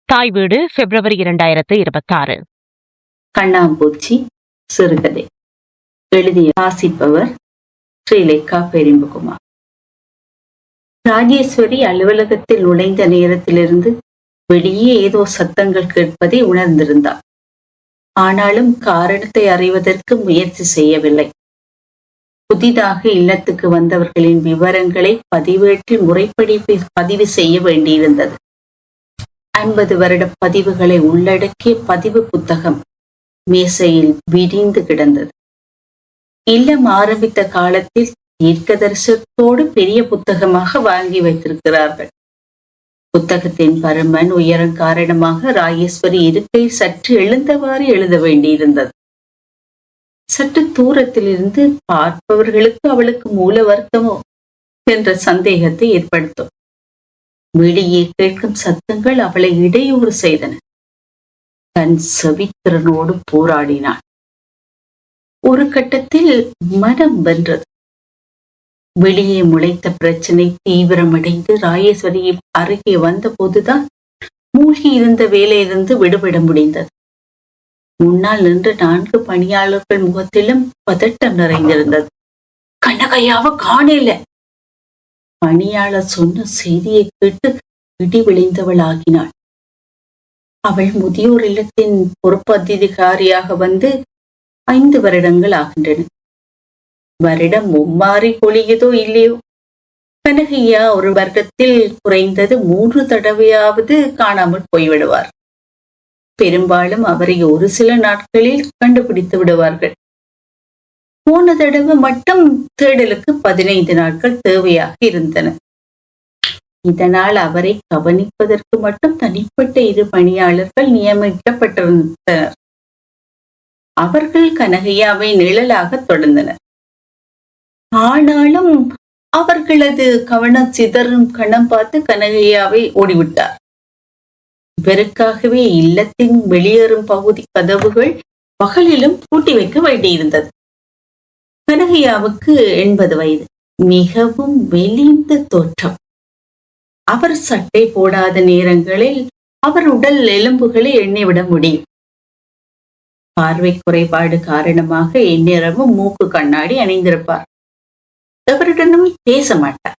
தாய் வீடு பிப்ரவரி 2026. கண்ணாம்பூச்சி சிறுகதை. எழுதிய வாசிப்பவர் ஸ்ரீலேகா பெரும்புகுமார். ராஜேஸ்வரி அலுவலகத்தில் நுழைந்த நேரத்திலிருந்து வெளியே ஏதோ சத்தங்கள் கேட்பதை உணர்ந்திருந்தார். ஆனாலும் காரணத்தை அறிவதற்கு முயற்சி செய்யவில்லை. புதிதாக இல்லத்துக்கு வந்தவர்களின் விவரங்களை பதிவேட்டில் முறைப்படி பதிவு செய்ய வேண்டியிருந்தது. 50 வருட பதிவுகளை உள்ளடக்கிய பதிவு புத்தகம் மேசையில் விரிந்து கிடந்தது. இல்லம் ஆரம்பித்த காலத்தில் தீர்க்கதரிசனத்தோடு பெரிய புத்தகமாக வாங்கி வைத்திருக்கிறார்கள். புத்தகத்தின் பருமன் உயரம் காரணமாக ராஜேஸ்வரி இருக்கை சற்று எழுந்தவாறு எழுத வேண்டியிருந்தது. சற்று தூரத்திலிருந்து பார்ப்பவர்களுக்கு அவளுக்கு மூல வருத்தமோ என்ற சந்தேகத்தை ஏற்படுத்தும். வெளியே கேட்கும் சத்தங்கள் அவளை இடையூறு செய்தன. தன் செவித்திறனோடு போராடினாள். ஒரு கட்டத்தில் மனம் வென்றது. வெளியே முளைத்த பிரச்சனை தீவிரமடைந்து ராஜேஸ்வரி அருகே வந்த போதுதான் மூழ்கி இருந்த வேலையிலிருந்து விடுபட முடிந்தது. முன்னால் நின்ற 4 பணியாளர்கள் முகத்திலும் பதட்டம் நிறைந்திருந்தது. கனகையாவ காணல. பணியாளர் சொன்ன செய்தியை கேட்டு இடி விளைந்தவள் ஆகினாள். அவள் முதியோர் இல்லத்தின் பொறுப்பு அதிகாரியாக வந்து 5 வருடங்கள் ஆகின்றன. வருடம் மும்மாறி பொழியதோ இல்லையோ, கனகையா ஒரு வருடத்தில் குறைந்தது 3 தடவையாவது காணாமல் போய்விடுவார். பெரும்பாலும் அவரை ஒரு சில நாட்களில் கண்டுபிடித்து விடுவார்கள். போன தடவை மட்டும் தேடலுக்கு 15 நாட்கள் தேவையாக இருந்தன. இதனால் அவரை கவனிப்பதற்கு மட்டும் தனிப்பட்ட 2 பணியாளர்கள் நியமிக்கப்பட்டிருந்தனர். அவர்கள் கனகையாவை நிழலாக தொடர்ந்தனர். ஆனாலும் அவர்களது கவனம் சிதறும் கணம் பார்த்து கனகையாவை ஓடிவிட்டார். இவருக்காகவே இல்லத்தின் வெளியேறும் பகுதி கதவுகள் பகலிலும் பூட்டி வைக்க வேண்டியிருந்தது. கனகையாவுக்கு 80 வயது. மிகவும் மெலிந்த தோற்றம். அவர் சட்டை போடாத நேரங்களில் அவர் உடல் எலும்புகளை எண்ணிவிட முடியும். பார்வை குறைபாடு காரணமாக எந்நேரமும் மூக்கு கண்ணாடி அணிந்திருப்பார். எவருடனும் பேச மாட்டார்.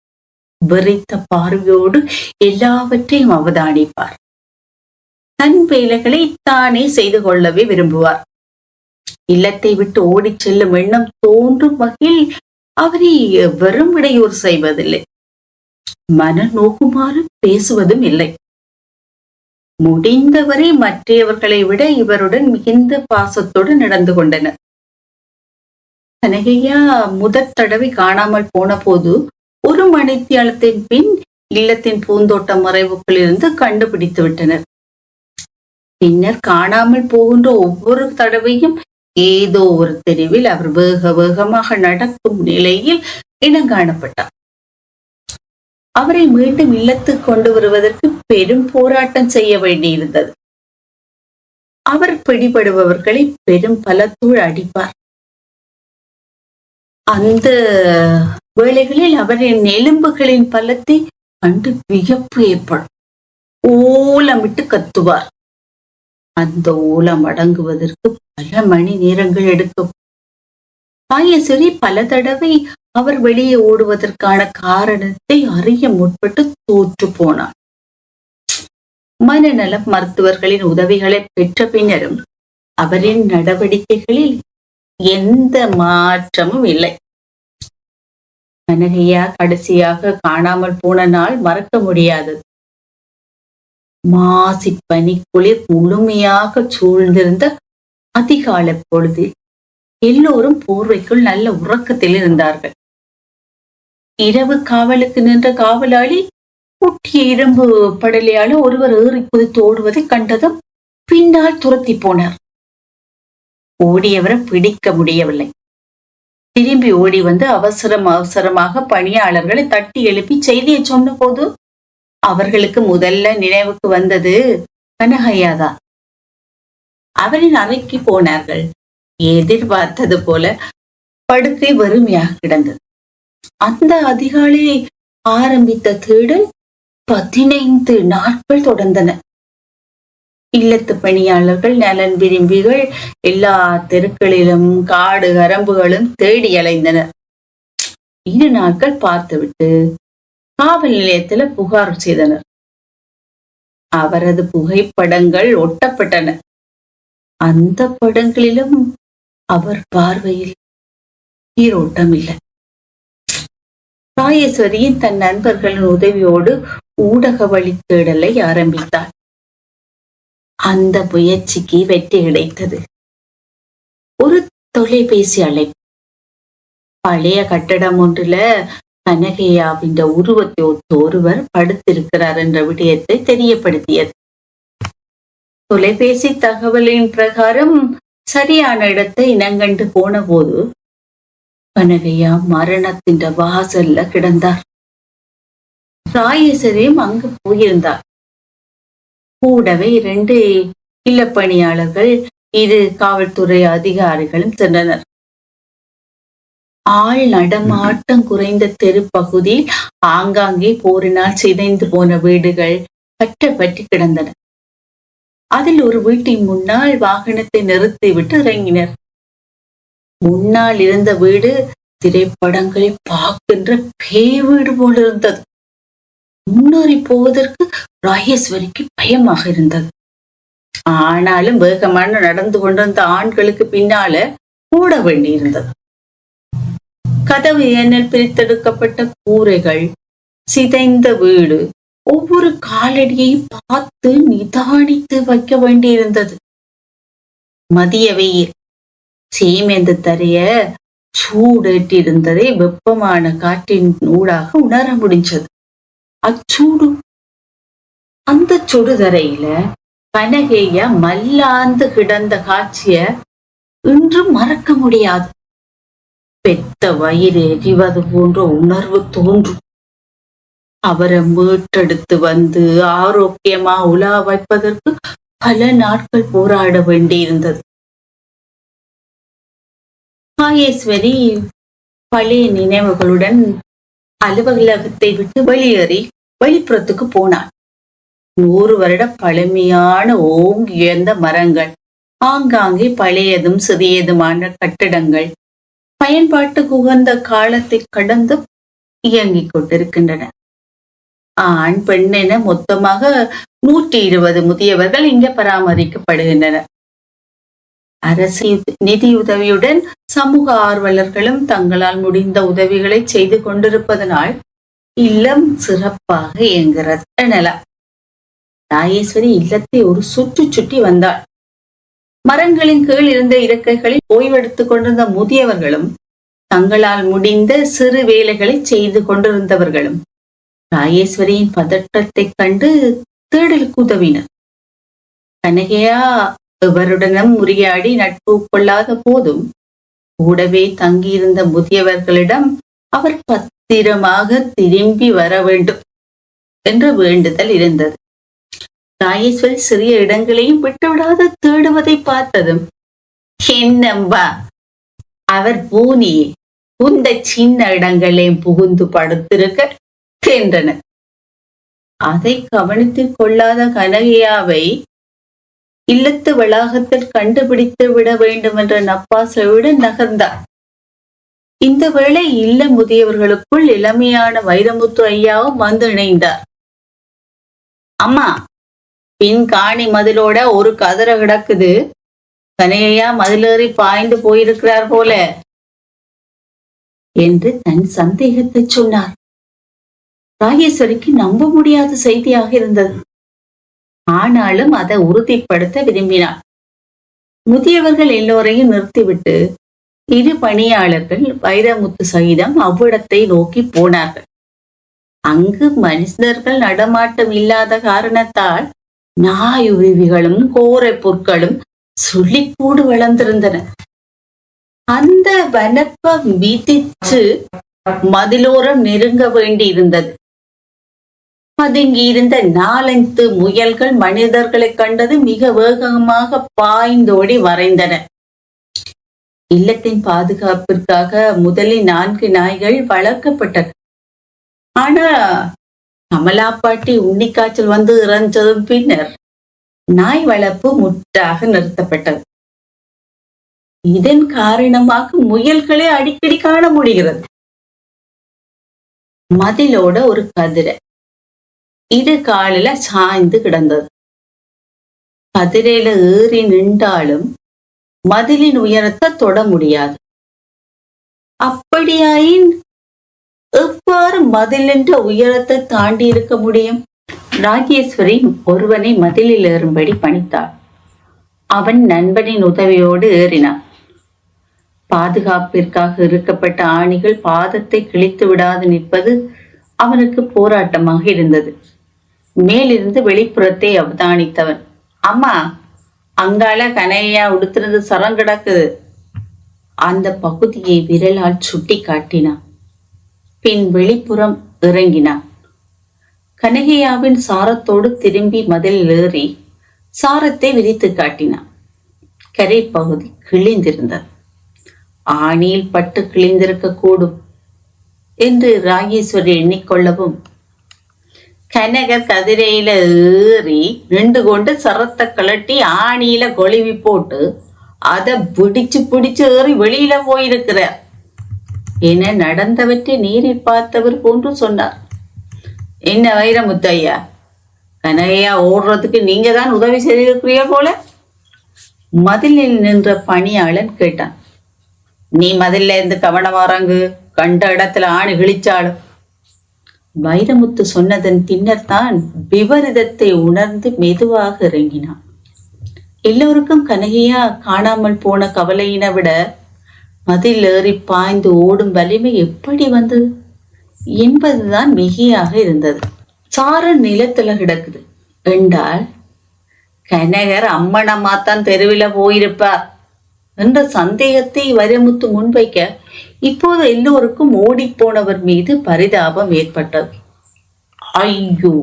விரித்த பார்வையோடு எல்லாவற்றையும் அவதானிப்பார். தன் வேலைகளை தானே செய்து கொள்ளவே விரும்புவார். இல்லத்தை விட்டு ஓடிச் செல்லும் எண்ணம் தோன்றும் வகையில் அவரை வெறும் இடையூறு செய்வதில்லை. மன நோக்குமாறு பேசுவதும் இல்லை. முடிந்தவரை மற்றவர்களை விட இவருடன் மிகுந்த பாசத்தோடு நடந்து கொண்டனர். கனகையா முதற் தடவை காணாமல் போன போது 1 மணித்தியாலத்தின் பின் இல்லத்தின் பூந்தோட்ட மறைவுக்குள் இருந்து கண்டுபிடித்து விட்டனர். பின்னர் காணாமல் போகின்ற ஒவ்வொரு தடவையும் ஏதோ ஒரு தெருவில் அவர் வேக வேகமாக நடக்கும் நிலையில் இனங்காணப்பட்டார். அவரை மீண்டும் இல்லத்துக்கு கொண்டு வருவதற்கு பெரும் போராட்டம் செய்ய வேண்டியிருந்தது. அவர் பிடிபடுபவர்களை பெரும் பலத்தோடு அடிப்பார். அந்த வேளைகளில் அவரின் எலும்புகளின் பலத்தை கண்டு வியப்பு ஏற்படும். ஓலமிட்டு கத்துவார். அந்த ஓலம் அடங்குவதற்கு பல மணி நேரங்கள் எடுக்கும். ராஜேஸ்வரி பல தடவை அவர் வெளியே ஓடுவதற்கான காரணத்தை அறிய முற்பட்டு தோற்று போனார். மனநல மருத்துவர்களின் உதவிகளை பெற்ற பின்னரும் அவரின் நடவடிக்கைகளில் எந்த மாற்றமும் இல்லை. கனகையா கடைசியாக காணாமல் போன நாள் மறக்க முடியாதது. மாசி பனிக்குளிர் முழுமையாக சூழ்ந்திருந்த அதிகாலை பொழுதில் எல்லோரும் போர்வைக்குள் நல்ல உறக்கத்தில் இருந்தார்கள். இரவு காவலுக்கு நின்ற காவலாளி ஒட்டிய இரும்பு படலையால ஒருவர் ஏறி குதித்து ஓடுவதை கண்டதும் பின்னால் துரத்தி போனார். ஓடியவரை பிடிக்க முடியவில்லை. திரும்பி ஓடி வந்து அவசரமாக பணியாளர்களை தட்டி எழுப்பி செய்தியை சொன்ன போது அவர்களுக்கு முதல்ல நினைவுக்கு வந்தது கனகையாதான். அவரின் அறைக்கு போனார்கள். எதிர்பார்த்தது போல படுக்கை வறுமையாக கிடந்தது. அந்த அதிகாலை ஆரம்பித்த தேடல் 15 நாட்கள் தொடர்ந்தன. இல்லத்து பணியாளர்கள், நலன் விரும்பிகள் எல்லா தெருக்களிலும் காடு கரம்புகளும் தேடி அலைந்தனர். 2 நாட்கள் பார்த்துவிட்டு காவல் நிலையத்துல புகார் செய்தனர். அவரது புகைப்படங்கள் ஒட்டப்பட்டன. அந்த படங்களிலும் அவர் பார்வையில் ஈரோட்டம் இல்லை. ராஜேஸ்வரியின் தன் நண்பர்களின் உதவியோடு ஊடக வழி தேடலை ஆரம்பித்தார். அந்த முயற்சிக்கு வெற்றி கிடைத்தது. ஒரு தொலைபேசி அழைப்பு பழைய கட்டடம் ஒன்றுல கனகையாவின் உருவத்தை ஒத்த ஒருவர் படுத்திருக்கிறார் என்ற விடயத்தை தெரியப்படுத்தியது. தொலைபேசி தகவலின் பிரகாரம் சரியான இடத்தை இனங்கண்டு போன போது கனகையா மரணத்தின் வாசல்ல கிடந்தார். ராயேஸ்வரியும் அங்கு போயிருந்தார். கூடவே 2 இல்லப்பணியாளர்கள், இது காவல்துறை அதிகாரிகளும் சென்றனர். ஆள் நடமாட்டம் குறைந்த தெரு பகுதியில் ஆங்காங்கே போரினால் சிதைந்து போன வீடுகள் பற்றி கிடந்தன. அதில் ஒரு வீட்டின் முன்னால் வாகனத்தை நிறுத்திவிட்டு இறங்கினர். முன்னால் இருந்த வீடு திரைப்படங்களை பார்க்கின்ற பேய் வீடு போல இருந்தது. முன்னேறி போவதற்கு ராஜேஸ்வரிக்கு பயமாக இருந்தது. ஆனாலும் வேகமான நடந்து கொண்டிருந்த ஆண்களுக்கு பின்னால ஓட வேண்டியிருந்தது. கதவு எண்ணில் பிரித்தெடுக்கப்பட்ட கூரைகள், சிதைந்த வீடு, ஒவ்வொரு காலடியையும் பார்த்து நிதானித்து வைக்க வேண்டியிருந்தது. மதிய வெயில் சேமேந்த தரைய சூடேற்றிருந்ததை வெப்பமான காற்றின் ஊடாக உணர முடிஞ்சது. அச்சூடு, அந்த சுடுதரையில கனகையா மல்லாந்து கிடந்த காட்சிய இன்று மறக்க முடியாது. பெத்த வயிறு எரிவது போன்ற உணர்வு தோன்றும். அவரை மீட்டெடுத்து வந்து ஆரோக்கியமா உலா வைப்பதற்கு பல நாட்கள் போராட வேண்டியிருந்தது. ராஜேஸ்வரி பழைய நினைவுகளுடன் அலுவலகத்தை விட்டு வெளியேறி வெளிப்புறத்துக்கு போனாள். 100 வருட பழமையான ஓங்கியந்த மரங்கள், ஆங்காங்கே பழையதும் சிறியதுமான கட்டிடங்கள் பயன்பாட்டுக்கு உகந்த காலத்தை கடந்து இயங்கிக் கொண்டிருக்கின்றன. ஆண் பெண் என மொத்தமாக 120 முதியவர்கள் இங்கே பராமரிக்கப்படுகின்றனர். அரசு நிதியுதவியுடன் சமூக ஆர்வலர்களும் தங்களால் முடிந்த உதவிகளை செய்து கொண்டிருப்பதனால் இல்லம் சிறப்பாக இயங்குகிறது எனலாம். ராஜேஸ்வரி இல்லத்தை ஒரு சுற்றி வந்தாள். மரங்களின் கீழ் இருந்த இருக்கைகளில் ஓய்வெடுத்துக் கொண்டிருந்த முதியவர்களும், தங்களால் முடிந்த சிறு வேலைகளை செய்து கொண்டிருந்தவர்களும் ராஜேஸ்வரியின் பதற்றத்தை கண்டு தேடலுக்கு உதவினர். கனகையா எவருடனும் உரையாடி நட்பு கொள்ளாத போதும் கூடவே தங்கியிருந்த முதியவர்களிடம் அவர் பத்திரமாக திரும்பி வர வேண்டும் என்ற வேண்டுதல் இருந்தது. ராஜேஸ்வரி சிறிய இடங்களையும் விட்டுவிடாது தேடுவதை பார்த்ததும், என்னம்பா அவர் பூனியே இந்த சின்ன இடங்களையும் புகுந்து படுத்திருக்க என்றனர். அதை கவனித்துக் கொள்ளாத கனகையாவை இல்லத்து வளாகத்தில் கண்டுபிடித்து விட வேண்டும் என்ற நப்பாசையுடன் நகர்ந்தார். இந்த வேளை இல்ல முதியவர்களுக்குள் இளமையான வைரமுத்து ஐயாவும் வந்து இணைந்தார். அம்மா, பின் காணி மதிலோட ஒரு கதற கிடக்குது, கனையா மதிலேறி பாய்ந்து போயிருக்கிறார் போல என்று தன் சந்தேகத்தை சொன்னார். ராஜேஸ்வரிக்கு நம்ப முடியாத செய்தியாக இருந்தது. ஆனாலும் அதை உறுதிப்படுத்த விரும்பினார். முதியவர்கள் எல்லோரையும் நிறுத்திவிட்டு 2 பணியாளர்கள் வைரமுத்து சகிதம் அவ்விடத்தை நோக்கி போனார்கள். அங்கு மனிதர்கள் நடமாட்டம் இல்லாத காரணத்தால் நாயுருவிகளும் கோரை பொருட்களும் சுள்ளிக்கூடு வளர்ந்திருந்தன. அந்த வனப்ப விதிச்சு மதிலோரம் நெருங்க வேண்டி இருந்தது. பதுங்கி இருந்த 4 முயல்கள் மனிதர்களை கண்டது மிக வேகமாக பாய்ந்தோடி வரைந்தன. இல்லத்தின் பாதுகாப்பிற்காக முதலில் 4 நாய்கள் வளர்க்கப்பட்டன. ஆனா கமலா பாட்டி உன்னிக்காய்ச்சல் வந்து இறந்ததும் பின்னர் நாய் வளர்ப்பு முற்றாக நிறுத்தப்பட்டது. இதன் காரணமாக முயல்களை அடிக்கடி காண முடிகிறது. மதிலோட ஒரு கதிரை இரு காலில சாய்ந்து கிடந்தது. கதிரையில ஏறி நின்றாலும் மதிலின் உயரத்தை தொட முடியாது. அப்படியாயின் எவ்வாறு மதில் என்ற உயரத்தை தாண்டி இருக்க முடியும்? ராஜேஸ்வரி ஒருவனை மதிலில் ஏறும்படி பணித்தாள். அவன் நண்பனின் உதவியோடு ஏறினான். பாதுகாப்பிற்காக இருக்கப்பட்ட ஆணிகள் பாதத்தை கிழித்து விடாது நிற்பது அவனுக்கு போராட்டமாக இருந்தது. மேலிருந்து வெளிப்புறத்தை அவதானித்தவன், அம்மா, அங்கால கனையா உடுத்திருந்து சரம் கிடக்குது. அந்த பகுதியை விரலால் சுட்டி காட்டினான். பின் வெளிப்புறம் இறங்கினான். கனகையாவின் சாரத்தோடு திரும்பி மதில் ஏறி சாரத்தை விரித்து காட்டினான். கரை பகுதி கிழிந்திருந்தது. ஆணியில் பட்டு கிழிந்திருக்க கூடும் என்று ராஜேஸ்வரி எண்ணிக்கொள்ளவும், கனகர் கதிரையில ஏறி நின்று கொண்டு சரத்தை கலட்டி ஆணியில கொழுவி போட்டு அதை பிடிச்சு ஏறி வெளியில போயிருக்கிறார் என நடந்தவற்றை நேரில் பார்த்தவர் போன்று சொன்னார். என்ன வைரமுத்தையா, கனகையா ஓடுறதுக்கு நீங்க தான் உதவி செய்திருக்கிறீர்கள் போல? மதிலில் நின்ற பணியாளன் கேட்டான். நீ மதில்ல இருந்து கவனமா இறங்கு, கண்ட இடத்துல ஆணி கிழிச்சாலும். வைரமுத்து சொன்னதன் பின்னர் தான் விபரீதத்தை உணர்ந்து மெதுவாக இறங்கினான். எல்லோருக்கும் கனகையா காணாமல் போன கவலையினை விட மதில் ஏறி பாய்ந்து ஓடும் வலிமை எப்படி வந்தது என்பதுதான் மிகையாக இருந்தது. சாரன் நிலத்துல கிடக்குது என்றால் கனகர் அம்மனம்மாத்தான் தெருவில போயிருப்பார் என்ற சந்தேகத்தை வைரமுத்து முன்வைக்க இப்போது எல்லோருக்கும் ஓடிப்போனவர் மீது பரிதாபம் ஏற்பட்டது. ஐயோ,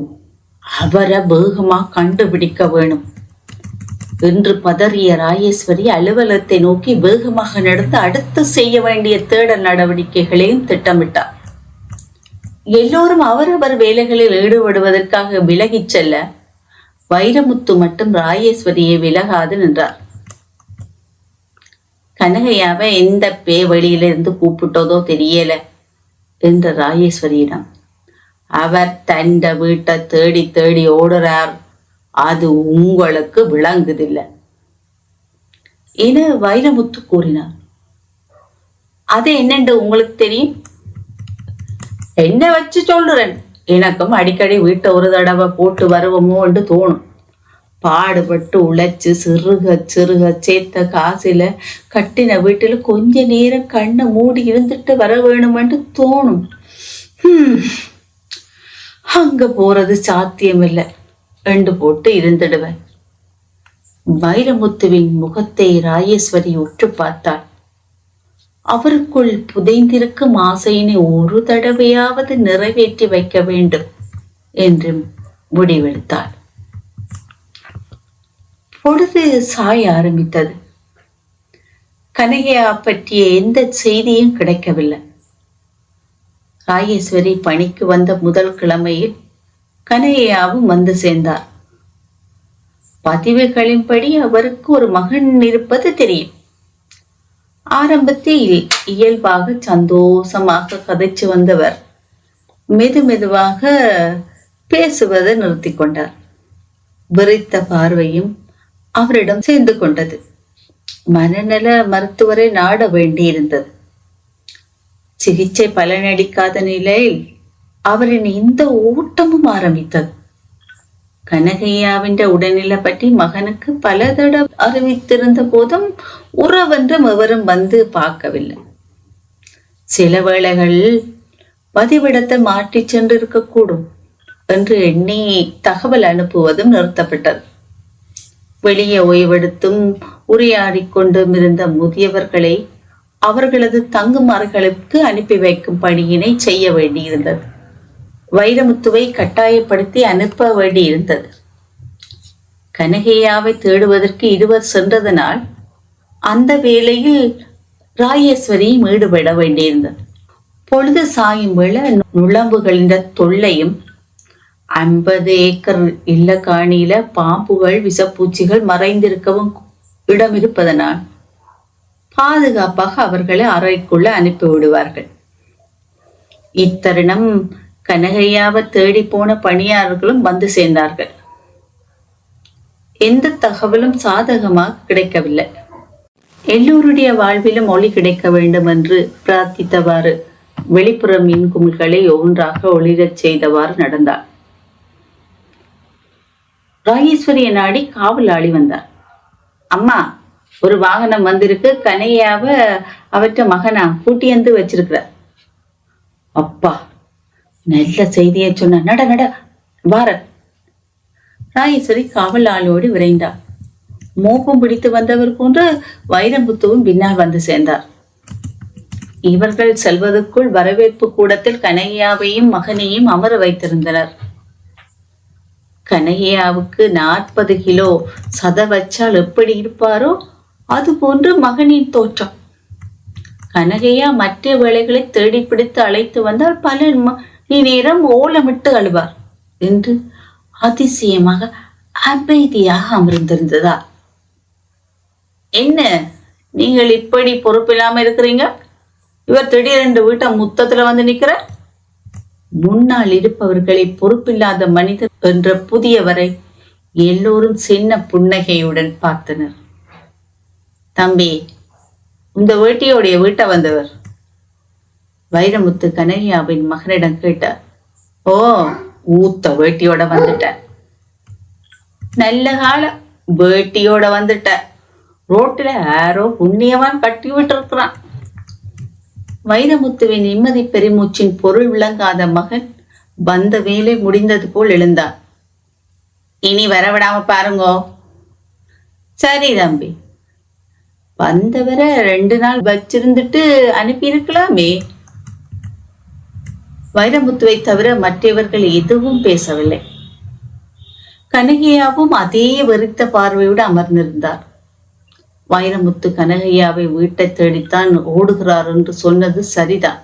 அவரை வேகமா கண்டுபிடிக்க வேணும் என்று பதறிய ராஜேஸ்வரி அலுவலகத்தை நோக்கி வேகமாக நடந்து அடுத்து செய்ய வேண்டிய தேடல் நடவடிக்கைகளையும் திட்டமிட்டார். எல்லோரும் அவரவர் வேலைகளில் ஈடுபடுவதற்காக விலகிச் செல்ல வைரமுத்து மட்டும் ராஜேஸ்வரியை விலகாது நின்றார். கனகையாவை எந்த வெளியிலிருந்து கூப்பிட்டதோ தெரியல என்ற ராஜேஸ்வரியிடம், அவர் தண்ட வீட்டை தேடி தேடி ஓடுறார், அது உங்களுக்கு விளங்குதில்லை என வைரமுத்து கூறினார். அது என்னென்று உங்களுக்கு தெரியும்? என்ன வச்சு சொல்றேன், எனக்கும் அடிக்கடி வீட்டை ஒரு தடவை போட்டு வருவோமோ என்று தோணும். பாடுபட்டு உழைச்சு சிறுக சேர்த்த காசில கட்டின வீட்டுல கொஞ்ச நேரம் கண்ணை மூடி இருந்துட்டு வர வேணுமென்று தோணும். அங்க போறது சாத்தியமில்லை என்று போட்டு இருந்துடுவேன். வைரமுத்துவின் முகத்தை ராஜேஸ்வரி உற்று பார்த்தாள். அவருக்குள் புதைந்திருக்கும் ஆசையினை ஒரு தடவையாவது நிறைவேற்றி வைக்க வேண்டும் என்று முடிவெடுத்தாள். பொழுது சாய ஆரம்பித்தது. கனகையா பற்றிய எந்த செய்தியும் கிடைக்கவில்லை. ராஜேஸ்வரி பணிக்கு வந்த முதல் கிழமையில் கனகையாவும் வந்து சேர்ந்தார். பதிவுகளின்படி அவருக்கு ஒரு மகன் இருப்பது தெரியும். ஆரம்பத்தில் இயல்பாக சந்தோஷமாக கதைச்சு வந்தவர் மெதுவாக பேசுவதை நிறுத்தி கொண்டார். விரித்த பார்வையும் அவரிடம் சேர்ந்து கொண்டது. மனநல மருத்துவரை நாட வேண்டியிருந்தது. சிகிச்சை பலனளிக்காத நிலையில் அவரின் இந்த ஓட்டமும் ஆரம்பித்தது. கனகையாவின் உடல்நிலை பற்றி மகனுக்கு பல தடவை அறிவித்திருந்த போதும் உறவென்றும் எவரும் வந்து பார்க்கவில்லை. சில வேளைகள் பதிவிடத்தை மாற்றி சென்று இருக்கக்கூடும் என்று எண்ணி தகவல் அனுப்புவதும் நிறுத்தப்பட்டது. வெளியே ஓய்வெடுத்தும் உரையாடிக் கொண்டும் இருந்த முதியவர்களை அவர்களது தங்குமார்களுக்கு அனுப்பி வைக்கும் பணியினை செய்ய வேண்டியிருந்தது. வைரமுத்துவை கட்டாயப்படுத்தி அனுப்ப வேண்டியிருந்தது. கனகையாவை தேடுவதற்கு இருவர் சென்றதனால் அந்த வேளையில் ராஜேஸ்வரியும் ஈடுபட வேண்டியிருந்தது. பொழுது சாயும் வேளை நுழம்புகளின் தொல்லையும் 50 ஏக்கர் இல்ல காணியில பாம்புகள் விஷப்பூச்சிகள் மறைந்திருக்கவும் இடம் இருப்பதனால் பாதுகாப்பாக அவர்களை அறைக்குள்ள அனுப்பி விடுவார்கள். இத்தருணம் கனகையாவை தேடி போன பணியாளர்களும் வந்து சேர்ந்தார்கள். எந்த தகவலும் சாதகமாக கிடைக்கவில்லை. எல்லோருடைய வாழ்விலும் ஒளி கிடைக்க வேண்டும் என்று பிரார்த்தித்தவாறு வெளிப்புற மின் குமிழ்களை ஒன்றாக ஒளிரச் செய்தவாறு நடந்தார். ராஜேஸ்வரியை நாடி காவலாளி வந்தார். அம்மா, ஒரு வாகனம் வந்திருக்கு, கனையாவ அவற்ற மகனா கூட்டியந்து வச்சிருக்கிற. அப்பா, நல்ல செய்தியை சொன்ன, நட நட வார. ராஜேஸ்வரி காவலாளியோடு விரைந்தார். மோப்பம் பிடித்து வந்தவர் போன்று வைரமுத்துவும் பின்னால் வந்து சேர்ந்தார். இவர்கள் செல்வதற்குள் வரவேற்பு கூடத்தில் கனையாவையும் மகனையும் அமர வைத்திருந்தனர். கனையாவுக்கு 40 கிலோ சத வச்சால் எப்படி இருப்பாரோ அது போன்று மகனின் தோற்றம். கனகையா மற்ற வேலைகளை தேடி பிடித்து அழைத்து வந்தால் பல மணி நேரம் ஓலமிட்டு அழுவார் என்று அதிசயமாக அமைதியாக அமர்ந்திருந்ததா? என்ன நீங்கள் இப்படி பொறுப்பில்லாம இருக்கிறீங்க? இவர் திடீரென்று வீட்டை முத்தத்துல வந்து நிக்கிற. முன்னால் இருப்பவர்களை பொறுப்பில்லாத மனிதர் என்ற புதியவரை எல்லோரும் சின்ன புன்னகையுடன் பார்த்தனர். தம்பி, இந்த வேட்டியோடைய வீட்டை வந்தவர். வைரமுத்து கனையாவின் மகனிடம் கேட்டார். ஓ, ஊத்த வேட்டியோட வந்துட்ட. நல்ல காலம், வேட்டியோட வந்துட்ட. ரோட்டில யாரோ புண்ணியவான் கட்டி விட்டு இருக்கிறான். வைரமுத்துவின் நிம்மதி பெருமூச்சின் பொருள் விளங்காத மகன் வந்த வேலை முடிந்தது போல் எழுந்தார். இனி வரவிடாம பாருங்கோ. சரி தம்பி, வந்தவரை 2 நாள் வச்சிருந்துட்டு அனுப்பி இருக்கலாமே. வைரமுத்துவை தவிர மற்றவர்கள் எதுவும் பேசவில்லை. கனகையாவும் அதே வெறித்த பார்வையோடு அமர்ந்திருந்தார். வைரமுத்து கனகையாவை வீட்டை தேடித்தான் ஓடுகிறார் என்று சொன்னது சரிதான்.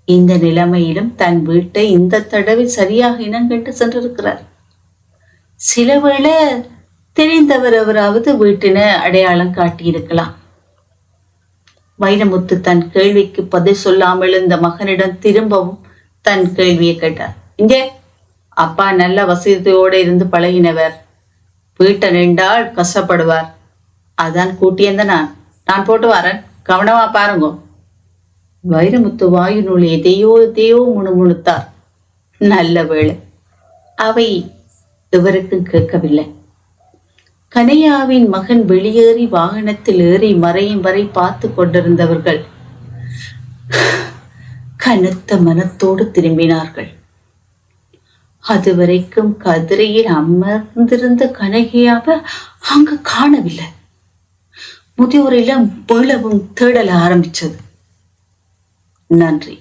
இந்த நிலைமையிலும் தன் வீட்டை இந்த தடவை சரியாக இனங்கண்டு சென்றிருக்கிறார். சில வேளை தெரிந்தவர் அவராவது வீட்டின அடையாளம் காட்டியிருக்கலாம். வைரமுத்து தன் கேள்விக்கு பதில் சொல்லாமல் இந்த மகனிடம் திரும்பவும் தன் கேள்வியை கேட்டார். இங்கே அப்பா நல்ல வசதியோடு இருந்து பழகினவர். வீட்டை நின்றால் கஷ்டப்படுவார். அதான் கூட்டியந்த நான் போட்டு வரேன், கவனமா பாருங்க. வைரமுத்து வாயு நூல் எதையோ முணுமுணுத்தார். நல்ல வேளை அவை எவருக்கும் கேட்கவில்லை. கனையாவின் மகன் வெளியேறி வாகனத்தில் ஏறி மறையும் வரை பார்த்து கொண்டிருந்தவர்கள் கனத்த மனத்தோடு திரும்பினார்கள். அதுவரைக்கும் கதிரையில் அமர்ந்திருந்த கனகையாவை அங்கு காணவில்லை. முதியோரிடம் மீளவும் தேடல ஆரம்பிச்சது. நன்றி.